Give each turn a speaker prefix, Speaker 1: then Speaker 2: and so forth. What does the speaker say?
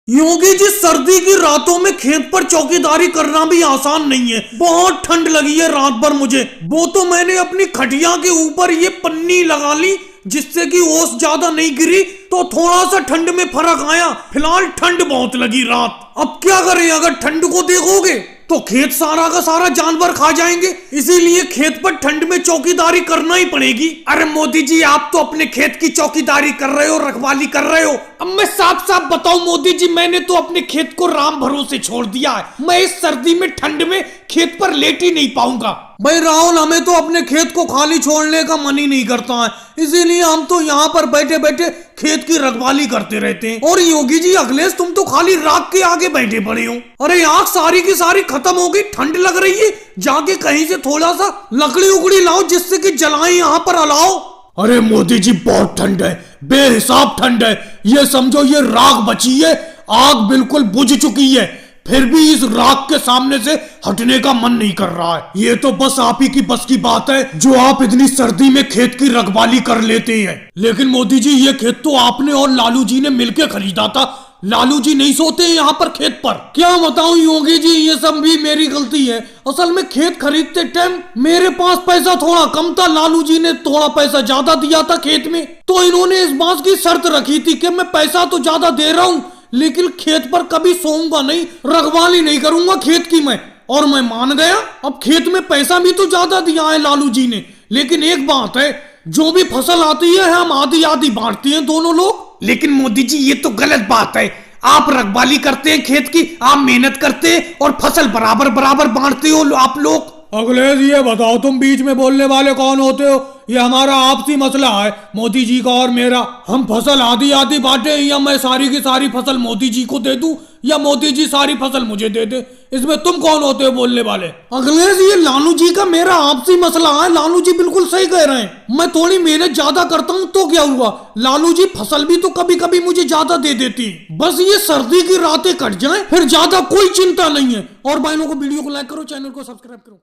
Speaker 1: योगी जी, सर्दी की रातों में खेत पर चौकीदारी करना भी आसान नहीं है। बहुत ठंड लगी है रात भर मुझे। वो तो मैंने अपनी खटिया के ऊपर ये पन्नी लगा ली जिससे कि ओस ज्यादा नहीं गिरी, तो थोड़ा सा ठंड में फर्क आया। फिलहाल ठंड बहुत लगी रात। अब क्या करें, अगर ठंड को देखोगे तो खेत सारा का सारा जानवर खा जाएंगे, इसीलिए खेत पर ठंड में चौकीदारी करना ही पड़ेगी। अरे मोदी जी, आप तो अपने खेत की चौकीदारी कर रहे हो, रखवाली कर रहे हो। अब मैं साफ साफ बताऊं मोदी जी, मैंने तो अपने खेत को राम भरोसे छोड़ दिया है। मैं इस सर्दी में ठंड में खेत पर लेट ही नहीं पाऊंगा। भाई राहुल, हमें तो अपने खेत को खाली छोड़ने का मन ही नहीं करता है, इसीलिए हम तो यहाँ पर बैठे बैठे खेत की रखवाली करते रहते हैं। और योगी जी, अखिलेश, तुम तो खाली राख के आगे बैठे पड़े हो। अरे आग सारी की सारी खत्म हो गई, ठंड लग रही है, जाके कहीं से थोड़ा सा लकड़ी उकड़ी लाओ जिससे कि जलाएं, यहाँ पर अलाओ। अरे मोदी जी, बहुत ठंड है, बेहिसाब ठंड है। ये समझो ये राख बची है, आग बिल्कुल बुझ चुकी है, फिर भी इस राख के सामने से हटने का मन नहीं कर रहा है। ये तो बस आप ही की बस की बात है जो आप इतनी सर्दी में खेत की रखवाली कर लेते हैं। लेकिन मोदी जी, ये खेत तो आपने और लालू जी ने मिलकर खरीदा था। लालू जी नहीं सोते हैं यहाँ पर खेत पर। क्या बताऊं योगी जी, ये सब भी मेरी गलती है। असल में खेत खरीदते टाइम मेरे पास पैसा थोड़ा कम था, लालू जी ने थोड़ा पैसा ज्यादा दिया था खेत में, तो इन्होंने इस बात की शर्त रखी थी कि मैं पैसा तो ज्यादा दे रहा हूँ लेकिन खेत पर कभी सोऊंगा नहीं, रखवाली नहीं करूंगा खेत की मैं। और मैं मान गया। अब खेत में पैसा भी तो ज्यादा दिया है लालू जी ने, लेकिन एक बात है, जो भी फसल आती है हम आधी आधी बांटते हैं दोनों लोग। लेकिन मोदी जी, ये तो गलत बात है। आप रखवाली करते हैं खेत की, आप मेहनत करते हैं और फसल बराबर बराबर बांटते हो आप लोग। अखिलेश, ये बताओ तुम बीच में बोलने वाले कौन होते हो? ये हमारा आपसी मसला है, मोदी जी का और मेरा। हम फसल आधी आधी बांटे, या मैं सारी की सारी फसल मोदी जी को दे दूं, या मोदी जी सारी फसल मुझे दे दे, इसमें तुम कौन होते हो बोलने वाले? अखिलेश, ये लालू जी का मेरा आपसी मसला है। लालू जी बिल्कुल सही कह रहे हैं। मैं थोड़ी मेहनत ज्यादा करता हूँ तो क्या हुआ, लालू जी फसल भी तो कभी कभी मुझे ज्यादा दे देती। बस ये सर्दी की रातें कट जाए, फिर ज्यादा कोई चिंता नहीं है। और भाइयों को वीडियो को लाइक करो, चैनल को सब्सक्राइब करो।